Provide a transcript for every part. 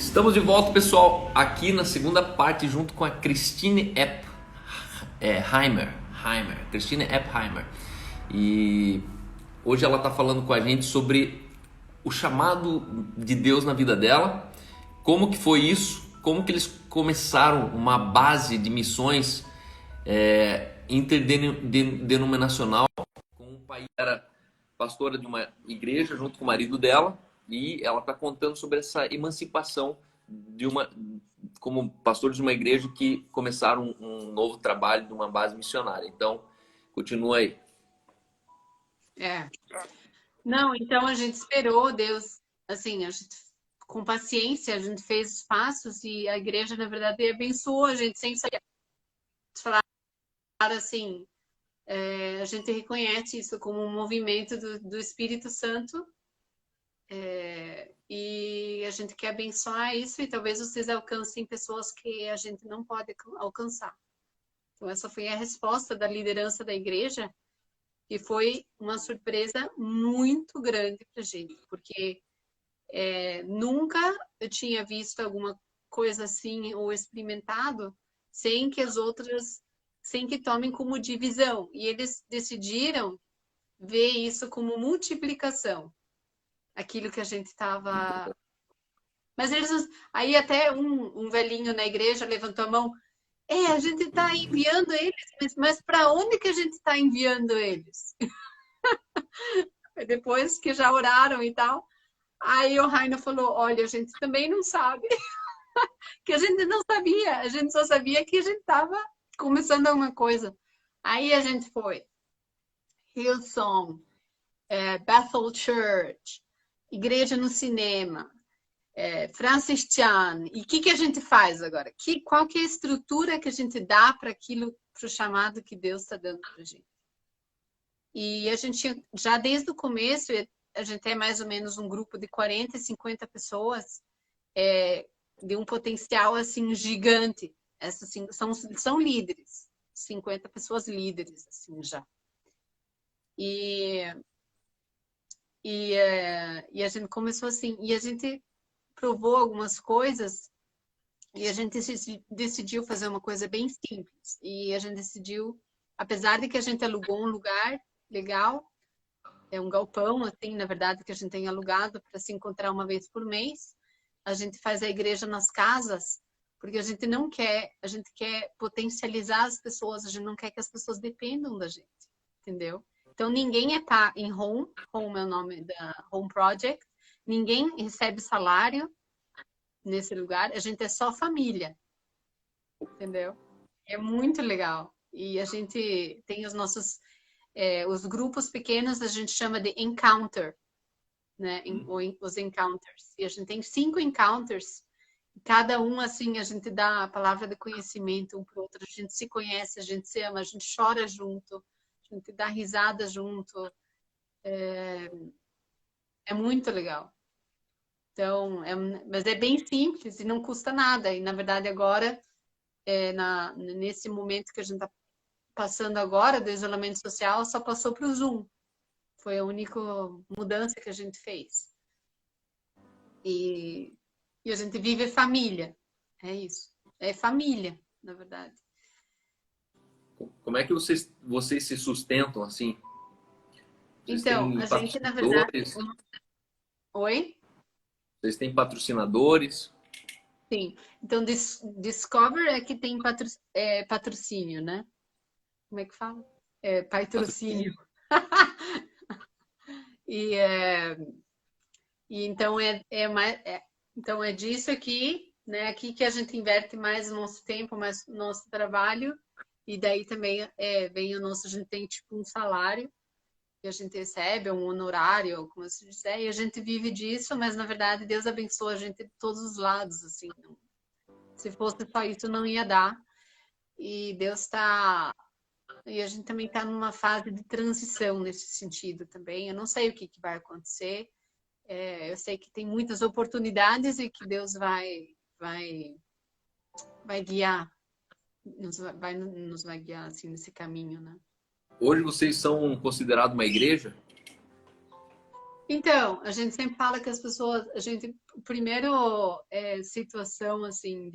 Estamos de volta, pessoal, aqui na segunda parte, junto com a Christine Christine Eppheimer. E hoje ela está falando com a gente sobre o chamado de Deus na vida dela, como que foi isso, como que eles começaram uma base de missões interdenominacional, com um pai que era pastora de uma igreja junto com o marido dela, e ela está contando sobre essa emancipação como pastores de uma igreja que começaram um novo trabalho de uma base missionária. Então, continua aí. Não, então a gente esperou Deus, assim, a gente, com paciência, a gente fez os passos e a igreja, na verdade, abençoou a gente sem saber falar assim. A gente reconhece isso como um movimento do Espírito Santo, e a gente quer abençoar isso e talvez vocês alcancem pessoas que a gente não pode alcançar. Então, essa foi a resposta da liderança da igreja, e foi uma surpresa muito grande para a gente, porque nunca eu tinha visto alguma coisa assim ou experimentado sem que tomem como divisão. E eles decidiram ver isso como multiplicação, aquilo que a gente estava. Mas eles, aí até um velhinho na igreja levantou a mão. A gente está enviando eles, mas para onde que a gente está enviando eles? Depois que já oraram e tal. Aí o Rainer falou: olha, a gente também não sabe. Que a gente não sabia, a gente só sabia que a gente estava começando alguma coisa. Aí a gente foi. Hillsong, Bethel Church, Igreja no Cinema, Francis Chan. E o que a gente faz agora? Qual que é a estrutura que a gente dá para aquilo, para o chamado que Deus está dando para a gente? E a gente, já desde o começo, a gente é mais ou menos um grupo de 40, 50 pessoas, de um potencial assim gigante. Essas assim, são líderes, 50 pessoas líderes assim já. E a gente começou assim, e a gente provou algumas coisas, e a gente decidiu fazer uma coisa bem simples. E a gente decidiu, apesar de que a gente alugou um lugar legal, é um galpão, assim, na verdade, que a gente tem alugado para se encontrar uma vez por mês. A gente faz a igreja nas casas, porque a gente não quer, a gente quer potencializar as pessoas, a gente não quer que as pessoas dependam da gente, entendeu? Então, ninguém em home é o nome da Home Project, ninguém recebe salário nesse lugar, a gente é só família, entendeu? É muito legal. E a gente tem os grupos pequenos, a gente chama de encounter, né? Os encounters. E a gente tem 5 encounters. Cada um, assim, a gente dá a palavra de conhecimento um para o outro. A gente se conhece, a gente se ama, a gente chora junto, a gente dá risada junto. É muito legal. Então, mas é bem simples e não custa nada. E, na verdade, agora, nesse momento que a gente está passando agora, do isolamento social, só passou para o Zoom. Foi a única mudança que a gente fez. E a gente vive família. É isso. É família, na verdade. Como é que vocês se sustentam assim? Vocês Então, têm a gente, na verdade. patrocinadores? Oi? Vocês têm patrocinadores? Sim. Então, Discover é que tem patrocínio, né? Como é que fala? Patrocínio. E, então, então é disso aqui, né? Aqui que a gente inverte mais o nosso tempo, mais o nosso trabalho. E daí também vem a gente tem tipo um salário que a gente recebe, um honorário, como se dizer, e a gente vive disso, mas na verdade Deus abençoa a gente de todos os lados, assim. Se fosse só isso, não ia dar. E Deus está. E a gente também está numa fase de transição nesse sentido também. Eu não sei o que vai acontecer. Eu sei que tem muitas oportunidades e que Deus vai guiar, nos vai guiar assim nesse caminho, né? Hoje vocês são considerados uma igreja? Então, a gente sempre fala que as pessoas, a gente, primeiro situação assim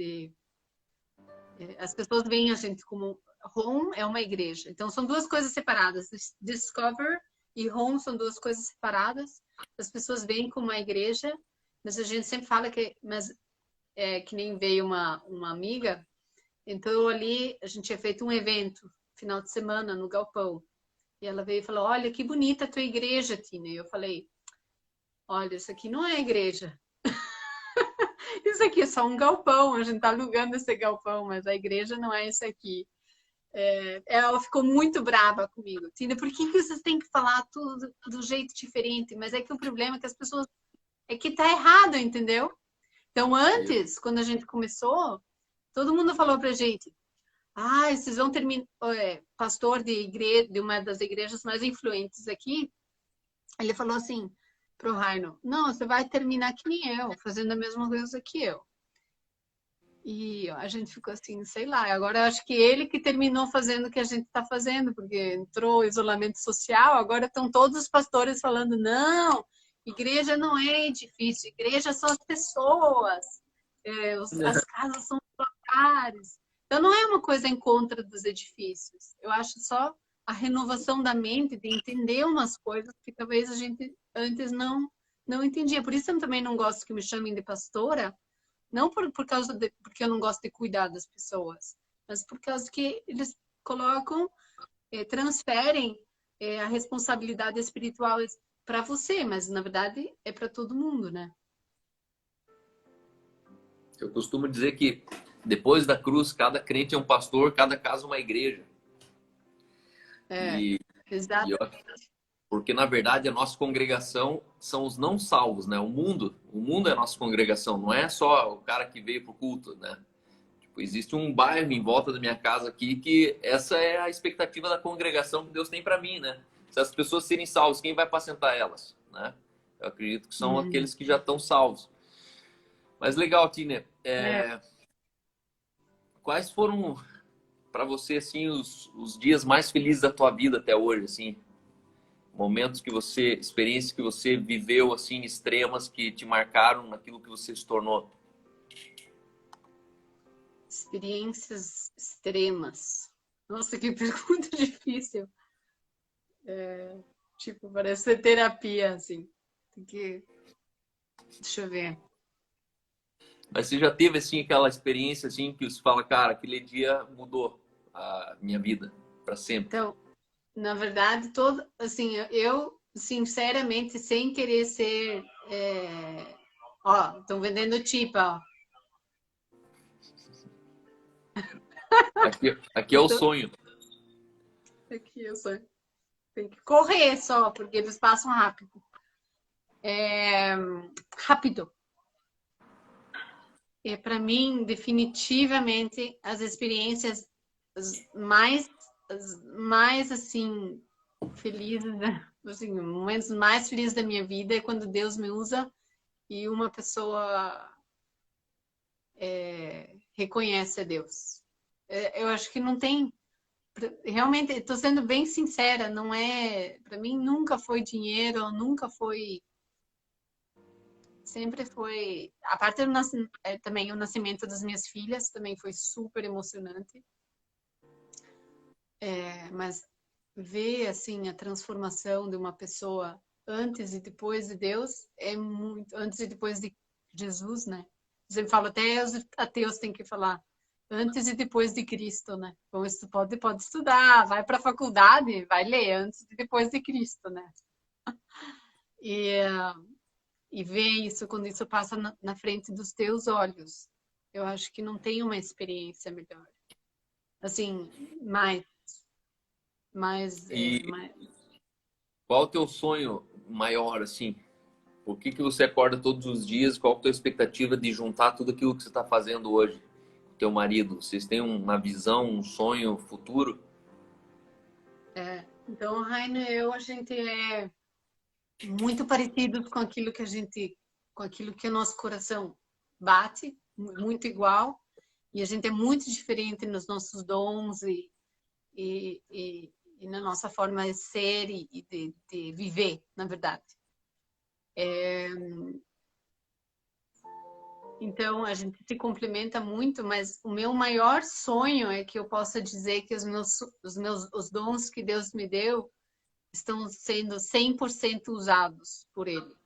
as pessoas veem a gente como home é uma igreja. Então são duas coisas separadas. Discover e home são duas coisas separadas. As pessoas veem como uma igreja, mas a gente sempre fala que nem veio uma amiga, então ali a gente tinha feito um evento final de semana no galpão. E ela veio e falou: "Olha que bonita a tua igreja, Tina". E eu falei: "Olha, isso aqui não é igreja. Isso aqui é só um galpão, a gente tá alugando esse galpão, mas a igreja não é isso aqui". Ela ficou muito brava comigo. Tina, por que vocês têm que falar tudo do jeito diferente? Mas é que o problema é que as pessoas... É que tá errado, entendeu? Então, antes, quando a gente começou, todo mundo falou pra gente: "Ah, vocês vão terminar..." Pastor de igreja, de uma das igrejas mais influentes aqui, ele falou assim pro Raino: "Não, você vai terminar que nem eu, fazendo a mesma coisa que eu". E a gente ficou assim, sei lá. Agora eu acho que ele que terminou fazendo o que a gente está fazendo, porque entrou o isolamento social. Agora estão todos os pastores falando: não, igreja não é edifício, igreja são as pessoas, as casas são os lugares. Então não é uma coisa em contra dos edifícios. Eu acho só a renovação da mente, de entender umas coisas que talvez a gente antes não entendia. Por isso eu também não gosto que me chamem de pastora, não por causa porque eu não gosto de cuidar das pessoas, mas por causa que eles colocam, transferem a responsabilidade espiritual para você, mas na verdade é para todo mundo, né? Eu costumo dizer que depois da cruz, cada crente é um pastor, cada casa uma igreja. E, e eu, Exatamente. porque na verdade a nossa congregação são os não salvos, né? O mundo é a nossa congregação, não é só o cara que veio pro culto, né? Tipo, existe um bairro em volta da minha casa aqui que essa é a expectativa da congregação que Deus tem para mim, né? Se as pessoas serem salvas, quem vai apacentar elas, né? Eu acredito que são aqueles que já estão salvos. Mas legal, Tina. Quais foram para você assim os dias mais felizes da tua vida até hoje, assim? Momentos que você, experiências que você viveu assim extremas que te marcaram naquilo que você se tornou. Experiências extremas. Nossa, que pergunta difícil. Tipo, parece ser terapia, assim. Tem que... Deixa eu ver. Mas você já teve assim aquela experiência assim que você fala, cara, aquele dia mudou a minha vida para sempre. Então, na verdade, todo, assim, eu sinceramente, sem querer ser, ó, estão vendendo tipa, ó. Aqui é o Então, sonho. aqui eu só tenho que correr só, porque eles passam rápido. Rápido. Para mim, definitivamente, as experiências mais, mais assim, felizes, né? Assim, momentos mais felizes da minha vida é quando Deus me usa e uma pessoa reconhece a Deus. Eu acho que não tem. Realmente, estou sendo bem sincera, não é. Para mim, nunca foi dinheiro, nunca foi. Sempre foi. A parte também o nascimento das minhas filhas também foi super emocionante. Mas ver assim a transformação de uma pessoa antes e depois de Deus é muito. Antes e depois de Jesus, né? Sempre falo, até os ateus têm que falar antes e depois de Cristo, né? Bom, isso pode estudar, vai para a faculdade, vai ler antes e depois de Cristo, né? E, e ver isso quando isso passa na frente dos teus olhos. Eu acho que não tem uma experiência melhor. Assim, E mais... qual o teu sonho maior assim? O que você acorda todos os dias? Qual a tua expectativa de juntar tudo aquilo que você está fazendo hoje com teu marido? Vocês têm uma visão, um sonho futuro? Então, Rainer, a gente é muito parecidos com aquilo que o nosso coração bate, muito igual, e a gente é muito diferente nos nossos dons e, e, e na nossa forma de ser e de viver, na verdade. Então, a gente se complementa muito, mas o meu maior sonho é que eu possa dizer que os dons que Deus me deu estão sendo 100% usados por Ele.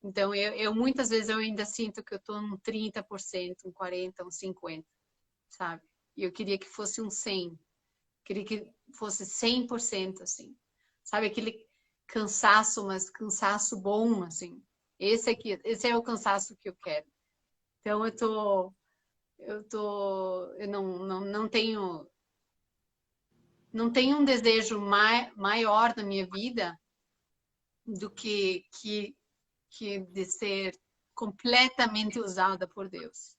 Então, muitas vezes eu ainda sinto que eu estou num 30%, um 40%, um 50%, sabe? E eu queria que fosse um 100%. Queria que fosse 100%, assim. Sabe, aquele cansaço, mas cansaço bom, assim. Esse é o cansaço que eu quero. Então, eu não tenho um desejo maior na minha vida do que de ser completamente usada por Deus.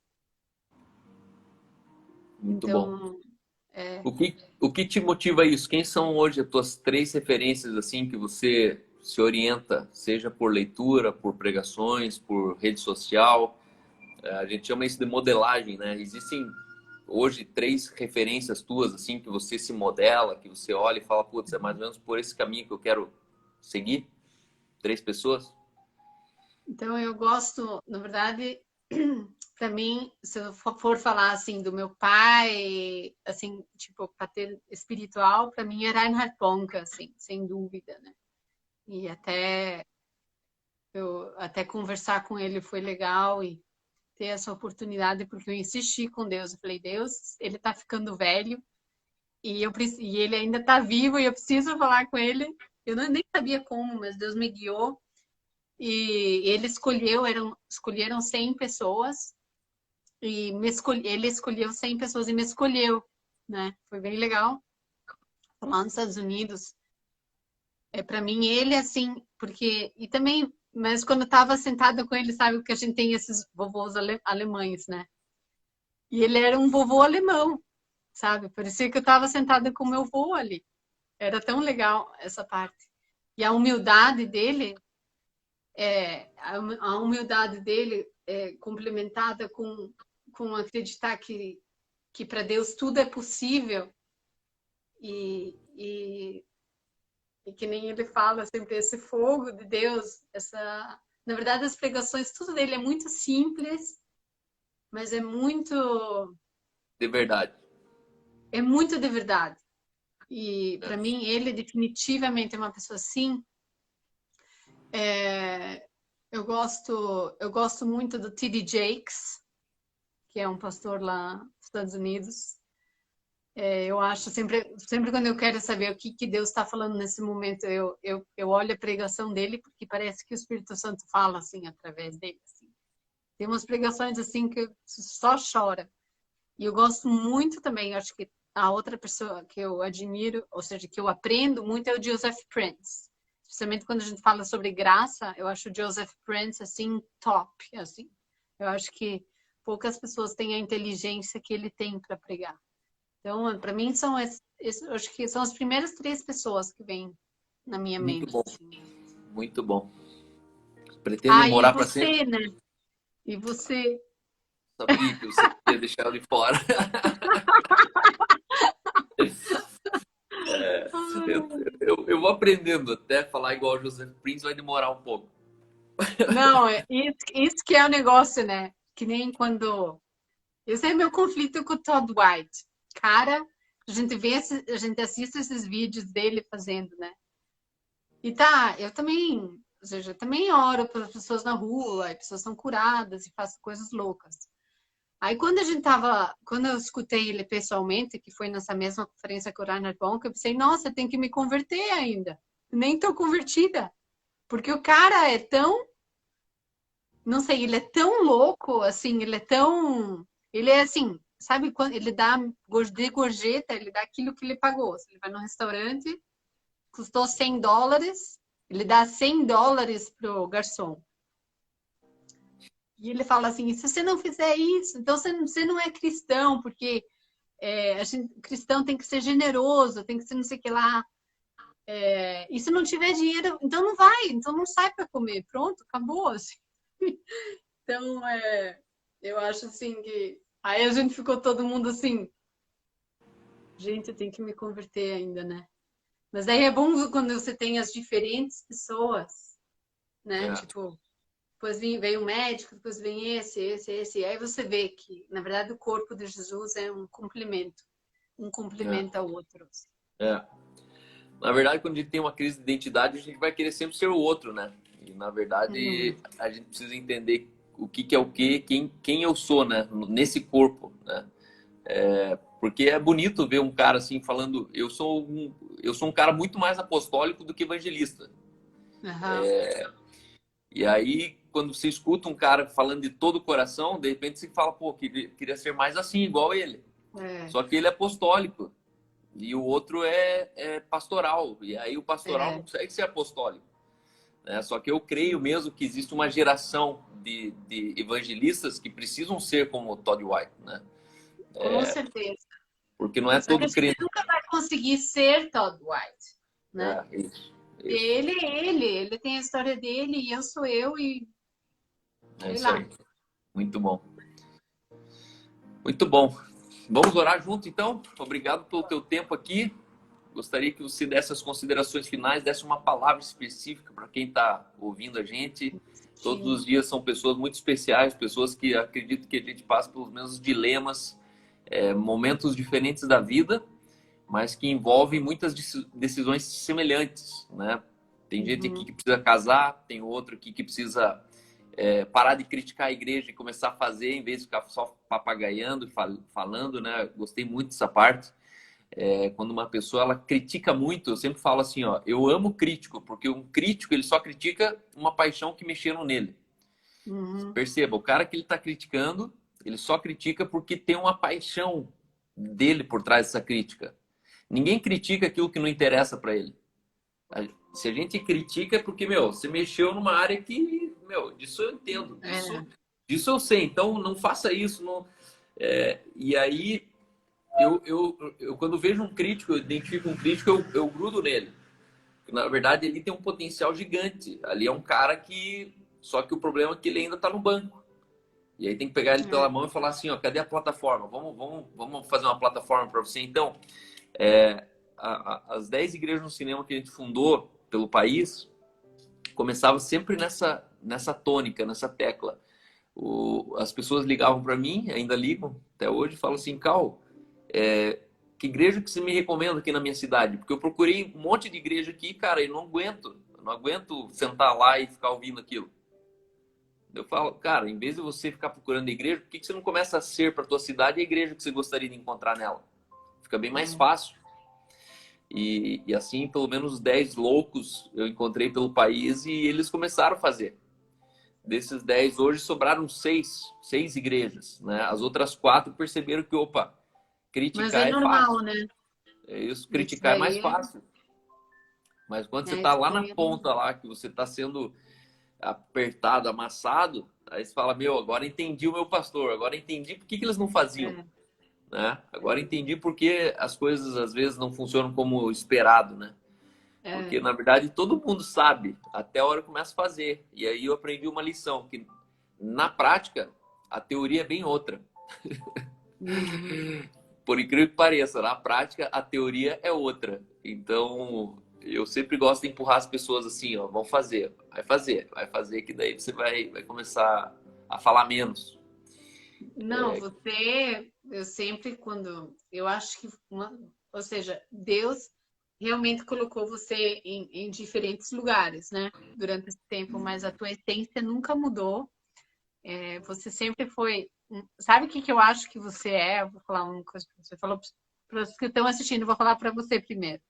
Muito bom. Então, O que te motiva a isso? Quem são hoje as tuas 3 referências assim que você se orienta, seja por leitura, por pregações, por rede social? A gente chama isso de modelagem, né? Existem hoje 3 referências tuas assim que você se modela, que você olha e fala, putz, é mais ou menos por esse caminho que eu quero seguir? 3 pessoas? então eu gosto, na verdade, para mim, se eu for falar assim do meu pai, assim, tipo, pater espiritual, para mim é Reinhard Bonke, assim, sem dúvida, né? E até conversar com ele foi legal e ter essa oportunidade, porque eu insisti com Deus. Eu falei, Deus, ele tá ficando velho e ele ainda tá vivo e eu preciso falar com ele. Eu nem sabia como, mas Deus me guiou. E ele escolheram 100 pessoas e ele escolheu 100 pessoas e me escolheu, né? Foi bem legal. Lá nos Estados Unidos. Para mim, ele, assim, porque... E também, mas quando eu tava sentada com ele, sabe que a gente tem esses vovôs alemães, né? E ele era um vovô alemão, sabe? Parecia que eu tava sentada com o meu vô ali. Era tão legal essa parte. E a humildade dele, a humildade dele complementada com acreditar que para Deus tudo é possível e, e que nem ele fala sempre esse fogo de Deus, na verdade as pregações tudo dele é muito simples, mas De verdade. é muito de verdade. E Né? para mim ele definitivamente é uma pessoa assim. Eu gosto muito do T.D. Jakes, que é um pastor lá nos Estados Unidos. Eu acho sempre quando eu quero saber o que Deus está falando nesse momento, eu olho a pregação dele, porque parece que o Espírito Santo fala assim através dele. Assim. Tem umas pregações assim que só chora. E eu gosto muito também, acho que a outra pessoa que eu admiro, ou seja, que eu aprendo muito é o Joseph Prince. Especialmente quando a gente fala sobre graça, eu acho o Joseph Prince assim top, assim. Eu acho que poucas pessoas têm a inteligência que ele tem para pregar. Então, para mim eu acho que são as primeiras 3 pessoas que vêm na minha Muito mente. bom, Assim. muito bom. Pretende E morar para sempre? você, né? E você? Sabia que você ia deixar ela de fora. Eu vou aprendendo até falar igual o Joseph Prince vai demorar um pouco. Não, isso que é o negócio, né? Que nem quando. Esse é meu conflito com o Todd White. Cara, a gente assiste esses vídeos dele fazendo, né? E tá, eu também, ou seja, eu também oro pelas pessoas na rua, e pessoas são curadas e faço coisas loucas. Aí quando eu escutei ele pessoalmente, que foi nessa mesma conferência com o Reinhard Bonk, eu pensei, nossa, eu tenho que me converter ainda. Nem tô convertida. Porque o cara é tão, não sei, ele é tão louco, assim, ele é assim, sabe quando ele dá de gorjeta, ele dá aquilo que ele pagou. Se ele vai num restaurante, custou $100, ele dá $100 pro garçom. E ele fala assim, se você não fizer isso, então você não é cristão, porque cristão tem que ser generoso, tem que ser não sei o que lá. E se não tiver dinheiro, então não vai, então não sai para comer. Pronto, acabou. Assim. Então, eu acho assim que. Aí a gente ficou todo mundo assim, gente, eu tenho que me converter ainda, né? Mas daí é bom quando você tem as diferentes pessoas né? É, Tipo, depois veio o médico, depois vem esse. E aí você vê que, na verdade, o corpo de Jesus é um é, complemento ao outro. é. Na verdade, quando a gente tem uma crise de identidade, a gente vai querer sempre ser o outro, né? E, na verdade, Uhum. a gente precisa entender o que, que é o que, quem eu sou, né? Nesse corpo, né? Porque é bonito ver um cara assim falando, eu sou um cara muito mais apostólico do que evangelista. Aham. E aí, quando você escuta um cara falando de todo o coração, de repente você fala, pô, queria ser mais assim, igual ele. É, Só que ele é apostólico e o outro é pastoral. E aí o pastoral não é. consegue ser apostólico, né? Só que eu creio mesmo que existe uma geração de evangelistas que precisam ser como o Todd White, né? Com certeza. Porque não é Só que a todo gente crente. nunca vai conseguir ser Todd White, né? É, isso, isso. Ele é ele tem a história dele e eu sou eu e É sei isso lá. aí. Muito bom. Muito bom. Vamos orar junto, então? Obrigado pelo teu tempo aqui. Gostaria que você desse as considerações finais, desse uma palavra específica para quem está ouvindo a gente. Todos Sim. os dias são pessoas muito especiais, pessoas que acredito que a gente passa pelos mesmos dilemas, momentos diferentes da vida, mas que envolvem muitas decisões semelhantes, né? Tem gente aqui Uhum. que precisa casar, tem outro aqui que precisa parar de criticar a igreja e começar a fazer, em vez de ficar só papagaiando e falando, né? Gostei muito dessa parte. Quando uma pessoa ela critica muito, eu sempre falo assim, ó, eu amo crítico, porque um crítico ele só critica uma paixão que mexeram nele. Uhum. Perceba, o cara que ele está criticando, ele só critica porque tem uma paixão dele por trás dessa crítica. Ninguém critica aquilo que não interessa para ele. Se a gente critica é porque, meu, você mexeu numa área que, meu, disso eu entendo, É. disso eu sei, então não faça isso. Não... e aí, eu, quando vejo um crítico, eu identifico um crítico, eu grudo nele. Na verdade, ele tem um potencial gigante. Ali é um cara que. Só que o problema é que ele ainda está no banco. E aí tem que pegar ele pela É. mão e falar assim, ó, cadê a plataforma? Vamos fazer uma plataforma para você. Então, é, as 10 igrejas no cinema que a gente fundou pelo país, começava sempre nessa tônica, nessa tecla. As pessoas ligavam para mim, ainda ligam até hoje, e falam assim, Cal, que igreja que você me recomenda aqui na minha cidade? Porque eu procurei um monte de igreja aqui, cara, e não aguento. Eu não aguento sentar lá e ficar ouvindo aquilo. Eu falo, cara, em vez de você ficar procurando a igreja, por que você não começa a ser para tua cidade a igreja que você gostaria de encontrar nela? Fica bem mais É. fácil. E assim, pelo menos 10 loucos eu encontrei pelo país e eles começaram a fazer. Desses 10 hoje sobraram seis igrejas, né? As outras quatro perceberam que, opa, Mas é criticar é normal, fácil. né? É isso, Isso criticar é mais daí fácil. Mas quando você está isso lá na daí é normal. ponta lá, que você está sendo apertado, amassado, aí você fala, meu, agora entendi o meu pastor, agora entendi por que eles não faziam, É, né? Agora entendi por que as coisas às vezes não funcionam como esperado, né? Porque é. na verdade todo mundo sabe, até a hora que começa a fazer. E aí eu aprendi uma lição, que na prática a teoria é bem outra. Uhum. Por incrível que pareça, na prática a teoria é outra. Então, eu sempre gosto de empurrar as pessoas assim, ó, vão vai fazer, que daí você vai começar a falar menos. Não, eu sempre quando, eu acho que, ou seja, Deus realmente colocou você em diferentes lugares, né? Durante esse tempo, mas a tua essência nunca mudou. Você sempre foi. Sabe o que que eu acho que você é? Eu vou falar uma coisa que você falou para os que estão assistindo, eu vou falar para você primeiro.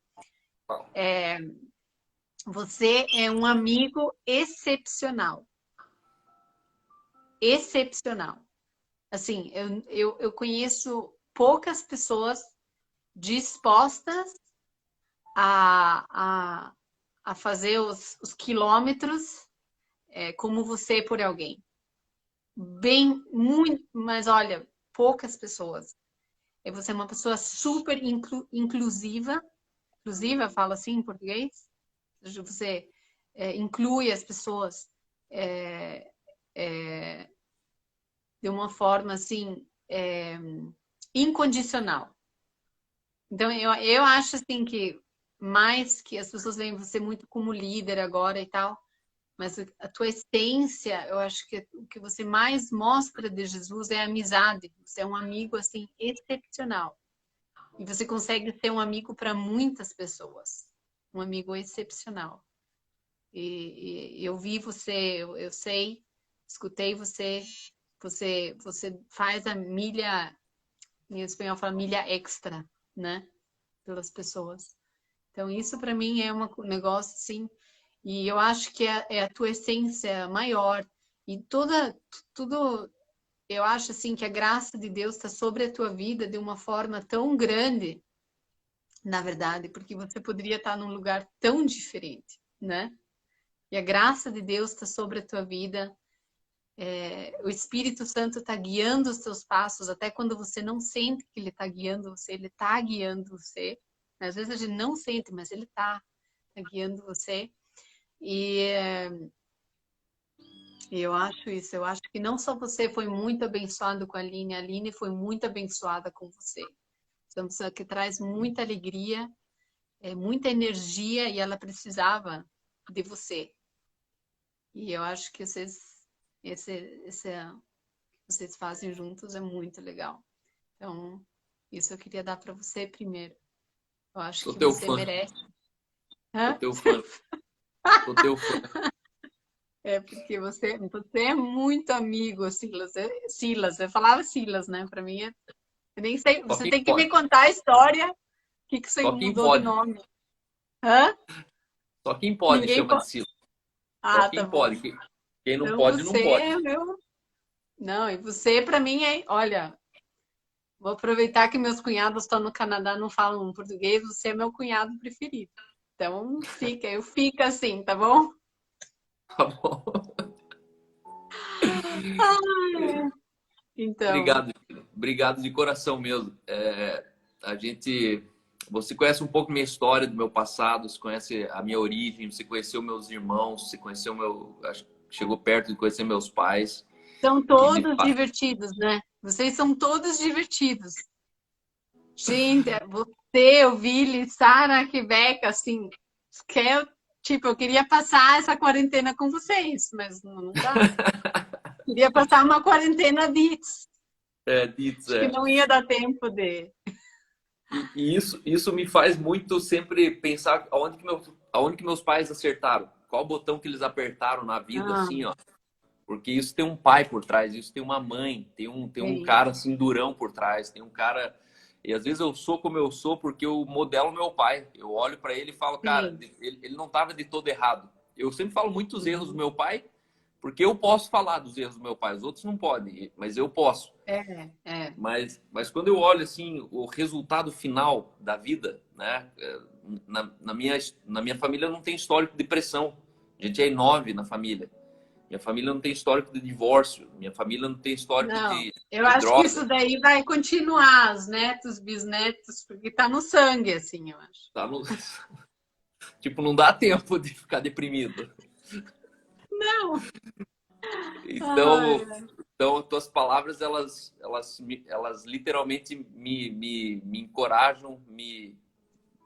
Você é um amigo excepcional. Excepcional. Assim, eu conheço poucas pessoas dispostas a, a, a fazer os quilômetros como você por alguém. Bem, muito, mas olha, poucas pessoas. E você é uma pessoa super inclusiva, inclusiva, fala assim em português. Você inclui as pessoas é, é, de uma forma assim incondicional. Então eu acho assim que mais que as pessoas veem você muito como líder agora e tal, mas a tua essência, eu acho que o que você mais mostra de Jesus é a amizade. Você é um amigo assim excepcional. E você consegue ser um amigo para muitas pessoas. Um amigo excepcional. E eu vi você, eu sei, escutei você, você faz a milha, em espanhol fala milha extra, né? Pelas pessoas. Então, isso para mim é um negócio assim, e eu acho que é a tua essência maior. E tudo, eu acho assim que a graça de Deus está sobre a tua vida de uma forma tão grande, na verdade, porque você poderia estar num lugar tão diferente, né? E a graça de Deus está sobre a tua vida. O Espírito Santo está guiando os teus passos, até quando você não sente que ele está guiando você, ele está guiando você. Às vezes a gente não sente, mas ele está guiando você. E eu acho isso, eu acho que não só você foi muito abençoado com a Aline foi muito abençoada com você. Você é uma pessoa que traz muita alegria, muita energia e ela precisava de você. E eu acho que esse vocês fazem juntos é muito legal. Então, isso eu queria dar para você primeiro. Eu acho Sou que teu você fã. merece. Sou Hã? teu fã. Sou teu fã. É porque você é muito amigo, Silas. Silas, eu falava Silas, né? Para mim, eu nem sei. Só Você quem tem que me pode. contar a história. O que você Só quem mudou de pode. nome? Hã? Só quem pode Ninguém chama de pode. Silas. Só Ah, tá quem bom. pode. Quem não Então pode, não você pode. é meu. Não, e você para mim é. Olha, vou aproveitar que meus cunhados estão no Canadá, não falam português. Você é meu cunhado preferido. Então eu fico assim, tá bom? Tá bom. Então, Obrigado. Obrigado de coração mesmo. A gente. Você conhece um pouco minha história, do meu passado, você conhece a minha origem, você conheceu meus irmãos, você conheceu meu. Chegou perto de conhecer meus pais. são E de todos fato. divertidos, né? Vocês são todos divertidos. Gente, você, o Vili, Sara, Quebec, assim, quer, tipo, eu queria passar essa quarentena com vocês, mas não dá. Queria passar uma quarentena Beats. Diz, Acho que não ia dar tempo de. e isso me faz muito sempre pensar aonde que meus pais acertaram. Qual botão que eles apertaram na vida, Ah, assim, ó. Porque isso tem um pai por trás, isso tem uma mãe, tem um sim, cara assim durão por trás, tem um cara. E às vezes eu sou como eu sou porque eu modelo meu pai. Eu olho para ele e falo, cara, sim. ele não estava de todo errado. Eu sempre falo muitos erros do Uhum. meu pai, porque eu posso falar dos erros do meu pai, os outros não podem, mas eu posso. É. Mas quando eu olho assim o resultado final da vida, né? Na minha família não tem histórico de depressão. A gente é em 9 na família. Minha família não tem histórico de divórcio. Minha família não tem histórico Não, de, eu de acho que droga. isso daí vai continuar, os netos, bisnetos, porque tá no sangue, assim, eu acho. Tá no... Tipo, não dá tempo de ficar deprimido. Não. Então, Ai, então tuas palavras, elas literalmente me encorajam, me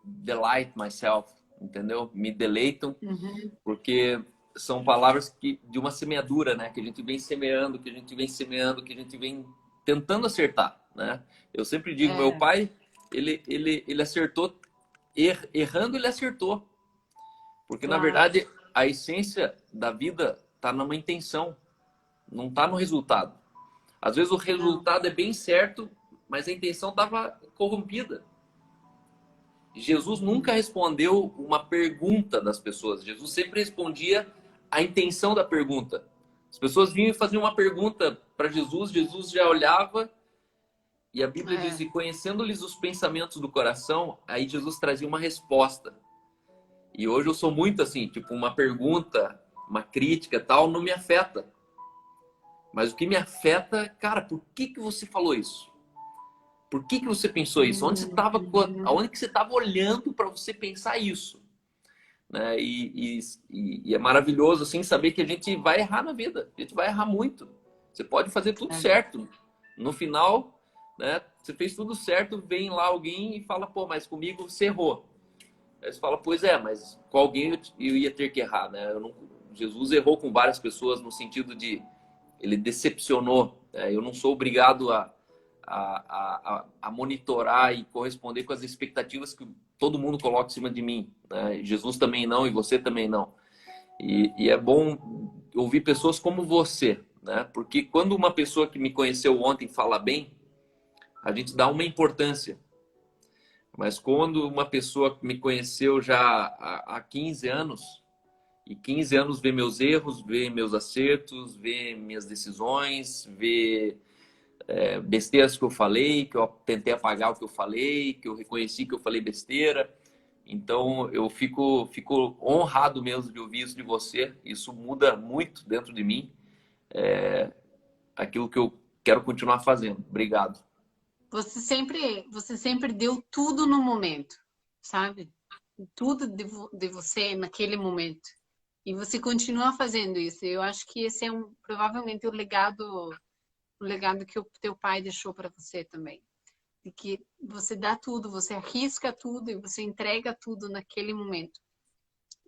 delight myself, entendeu? Me deleitam, uhum. porque são palavras de uma semeadura, né? Que a gente vem semeando, que a gente vem semeando, que a gente vem tentando acertar, né? Eu sempre digo, meu É, pai, ele acertou, errando ele acertou. Porque, na claro. verdade, a essência da vida está numa intenção, não está no resultado. Às vezes o Não. resultado é bem certo, mas a intenção estava corrompida. Jesus nunca respondeu uma pergunta das pessoas. Jesus sempre respondia a intenção da pergunta. As pessoas vinham e faziam uma pergunta para Jesus, Jesus já olhava e a Bíblia diz: É. e conhecendo-lhes os pensamentos do coração, aí Jesus trazia uma resposta. E hoje eu sou muito assim, tipo, uma pergunta, uma crítica, tal, não me afeta. Mas o que me afeta, cara, por que você falou isso? Por que você pensou isso? Uhum. Aonde que você estava olhando para você pensar isso? Né? E é maravilhoso assim saber que a gente vai errar na vida. A gente vai errar muito. Você pode fazer tudo É. certo. No final, né? Você fez tudo certo, vem lá alguém e fala, pô, mas comigo você errou. Aí você fala, pois é, mas com alguém eu ia ter que errar, né? Jesus errou com várias pessoas no sentido de ele decepcionou. Eu não sou obrigado a monitorar e corresponder com as expectativas que todo mundo coloca em cima de mim, né? Jesus também não e você também não. E é bom ouvir pessoas como você, né? Porque quando uma pessoa que me conheceu ontem fala bem, a gente dá uma importância. Mas quando uma pessoa que me conheceu já há 15 anos, e 15 anos vê meus erros, vê meus acertos, vê minhas decisões, vê besteiras que eu falei, que eu tentei apagar o que eu falei, que eu reconheci que eu falei besteira. Então eu fico honrado mesmo de ouvir isso de você. Isso muda muito dentro de mim. Aquilo que eu quero continuar fazendo. Obrigado. Você sempre deu tudo no momento, sabe? Tudo de você naquele momento. E você continua fazendo isso. Eu acho que esse é provavelmente o legado que o teu pai deixou para você também. De que você dá tudo, você arrisca tudo e você entrega tudo naquele momento.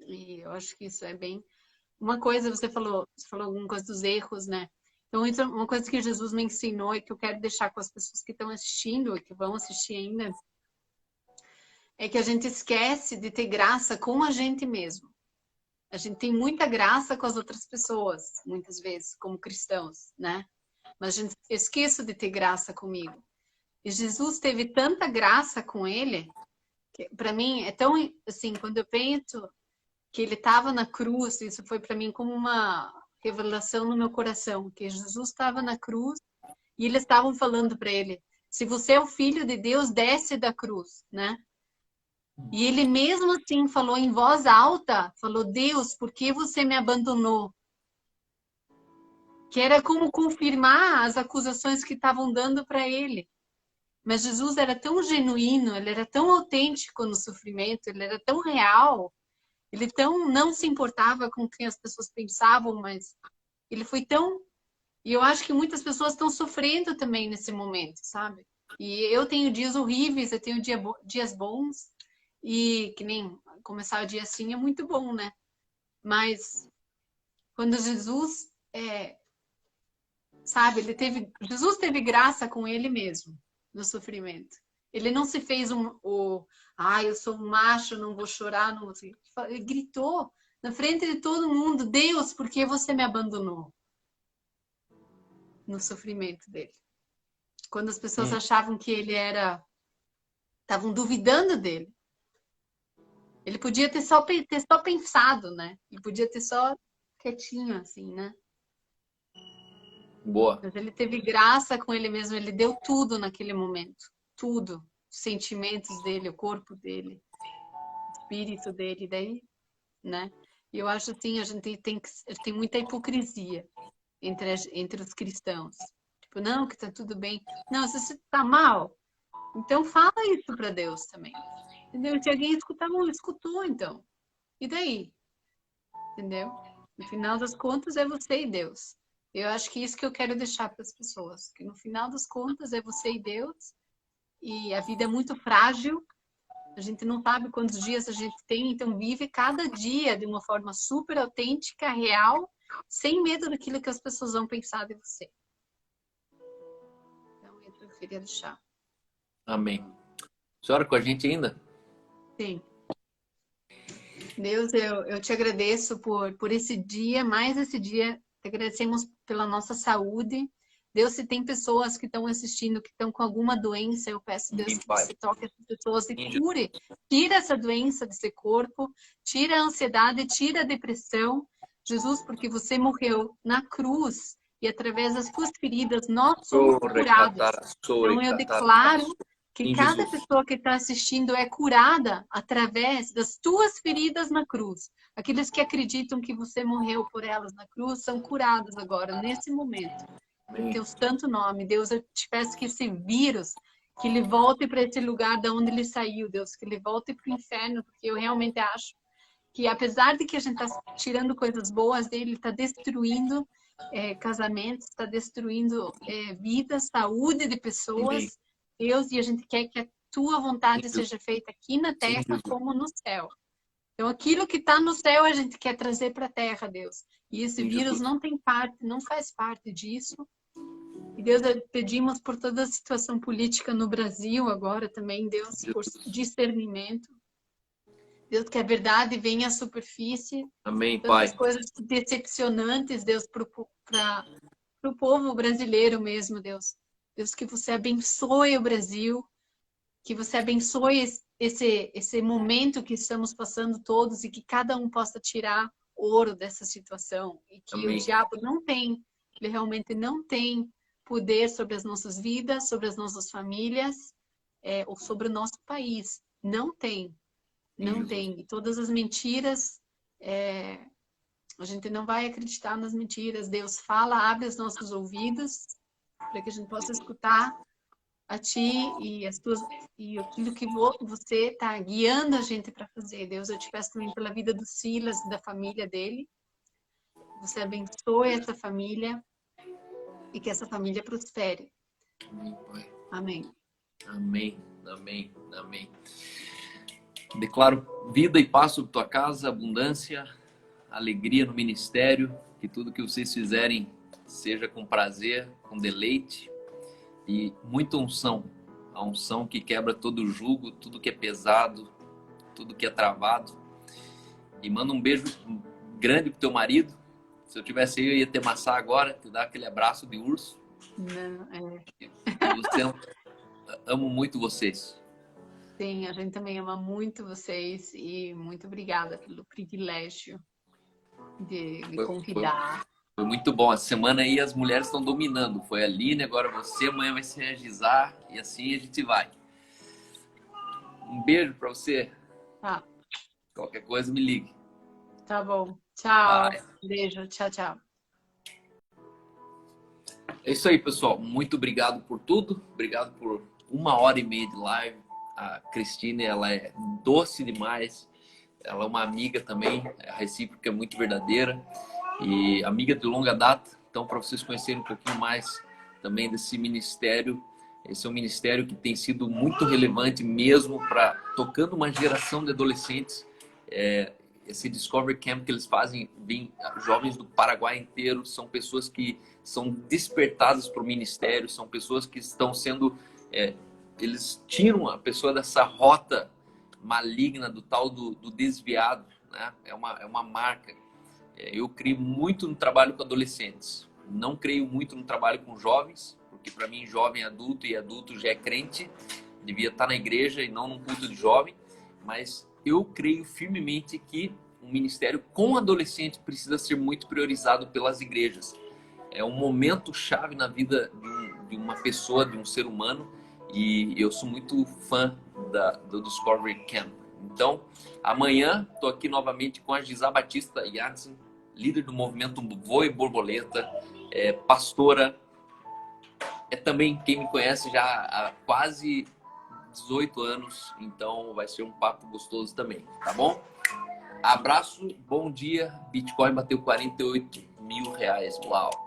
E eu acho que isso é bem... Uma coisa, você falou alguma coisa dos erros, né? Então, uma coisa que Jesus me ensinou e que eu quero deixar com as pessoas que estão assistindo e que vão assistir ainda, é que a gente esquece de ter graça com a gente mesmo. A gente tem muita graça com as outras pessoas, muitas vezes, como cristãos, né? Mas a gente esquece de ter graça comigo. E Jesus teve tanta graça com ele, que para mim é tão assim, quando eu penso que ele estava na cruz, isso foi para mim como uma revelação no meu coração, que Jesus estava na cruz e eles estavam falando para ele: se você é o filho de Deus, desce da cruz, né? E ele mesmo assim falou em voz alta, falou: Deus, por que você me abandonou? Que era como confirmar as acusações que estavam dando para ele. Mas Jesus era tão genuíno, ele era tão autêntico no sofrimento, ele era tão real, ele tão não se importava com o que as pessoas pensavam, mas ele foi tão... E eu acho que muitas pessoas estão sofrendo também nesse momento, sabe? E eu tenho dias horríveis, eu tenho dias bons, e que nem começar o dia assim é muito bom, né? Mas quando Jesus, sabe, Jesus teve graça com ele mesmo no sofrimento. Ele não se fez eu sou um macho, não vou chorar, não vou... Ele gritou na frente de todo mundo: Deus, por que você me abandonou? No sofrimento dele. Quando as pessoas achavam que ele estavam duvidando dele. Ele podia ter só pensado, né? Ele podia ter só quietinho, assim, né? Boa. Mas ele teve graça com ele mesmo, ele deu tudo naquele momento. Tudo. Os sentimentos dele, o corpo dele, o espírito dele, daí, né? E eu acho assim, a gente tem muita hipocrisia entre os cristãos. Tipo, não, que tá tudo bem. Não, se você tá mal, então fala isso para Deus também. Entendeu? Se alguém escutar, não escutou, então. E daí? Entendeu? No final das contas, é você e Deus. Eu acho que isso que eu quero deixar para as pessoas. Que no final das contas, é você e Deus. E a vida é muito frágil. A gente não sabe quantos dias a gente tem. Então, vive cada dia de uma forma super autêntica, real, sem medo daquilo que as pessoas vão pensar de você. Então, eu queria deixar. Amém. A senhora com a gente ainda? Sim. Deus, eu te agradeço por esse dia, mais esse dia. Te agradecemos pela nossa saúde. Deus, se tem pessoas que estão assistindo, que estão com alguma doença, eu peço, Deus, que você toque essas pessoas e cure. Tira essa doença desse corpo, tira a ansiedade, tira a depressão. Jesus, porque você morreu na cruz e através das suas feridas nós somos curados. Então eu declaro que cada pessoa que está assistindo é curada através das tuas feridas na cruz. Aqueles que acreditam que você morreu por elas na cruz são curados agora, nesse momento. Em teu santo nome, Deus, eu te peço que esse vírus, que ele volte para esse lugar de onde ele saiu, Deus, que ele volte para o inferno, porque eu realmente acho que apesar de que a gente está tirando coisas boas dele, ele está destruindo casamentos, está destruindo vidas, saúde de pessoas, Deus, e a gente quer que a tua vontade seja feita aqui na terra como no céu. Então, aquilo que está no céu, a gente quer trazer para a terra, Deus. E esse Em vírus Jesus. não tem parte, não faz parte disso. E Deus, pedimos por toda a situação política no Brasil agora também, Deus, por Jesus. discernimento. Deus, que a verdade venha à superfície. Amém, Tantas Pai. coisas decepcionantes, Deus, para o povo brasileiro mesmo, Deus. Deus, que você abençoe o Brasil, que você abençoe esse momento que estamos passando todos e que cada um possa tirar ouro dessa situação. E que o Amém. diabo não tem, ele realmente não tem poder sobre as nossas vidas, sobre as nossas famílias, ou sobre o nosso país. Não tem. Em Não Jesus. tem. E todas as mentiras, a gente não vai acreditar nas mentiras. Deus fala, abre os nossos ouvidos para que a gente possa escutar a Ti e e aquilo que você está guiando a gente para fazer. Deus, eu te peço também pela vida do Silas e da família dele. Você abençoe essa família e que essa família prospere. Amém, Pai. Amém. Amém. Amém. Amém. Declaro vida e paz sobre tua casa, abundância, alegria no ministério, que tudo que vocês fizerem seja com prazer, com deleite e muita unção. A unção que quebra todo o jugo, tudo que é pesado, tudo que é travado. E manda um beijo grande pro teu marido. Se eu tivesse aí, eu ia te amassar agora, te dar aquele abraço de urso. Não, Amo muito vocês. sim, a gente também ama muito vocês e muito obrigada pelo privilégio de me Foi, foi, convidar. foi muito bom. Essa semana aí as mulheres estão dominando. Foi a Aline, agora você, amanhã vai ser a Gisar e assim a gente vai. Um beijo pra você. Tá, Qualquer coisa me ligue. tá bom. Tchau. Bye. Beijo. Tchau, tchau. É isso aí, pessoal. Muito obrigado por tudo. Obrigado por 1h30 de live. A Cristine, ela é doce demais. Ela é uma amiga também. A recíproca é muito verdadeira. E amiga de longa data. Então, para vocês conhecerem um pouquinho mais também desse ministério. Esse é um ministério que tem sido muito relevante mesmo para tocando uma geração de adolescentes. Esse Discovery Camp que eles fazem, vem jovens do Paraguai inteiro, são pessoas que são despertadas para o ministério, são pessoas que estão sendo... eles tiram a pessoa dessa rota maligna do tal do desviado, né? É uma marca. Eu creio muito no trabalho com adolescentes, não creio muito no trabalho com jovens, porque para mim jovem é adulto e adulto já é crente, devia estar na igreja e não num culto de jovem, mas eu creio firmemente que um ministério com adolescente precisa ser muito priorizado pelas igrejas. É um momento chave na vida de uma pessoa, de um ser humano, e eu sou muito fã do Discovery Camp. Então, amanhã estou aqui novamente com a Gisá Batista Yadsen, líder do movimento Voe Borboleta, pastora, também quem me conhece já há quase 18 anos, então vai ser um papo gostoso também, tá bom? Abraço, bom dia. Bitcoin bateu R$ 48 mil. Uau!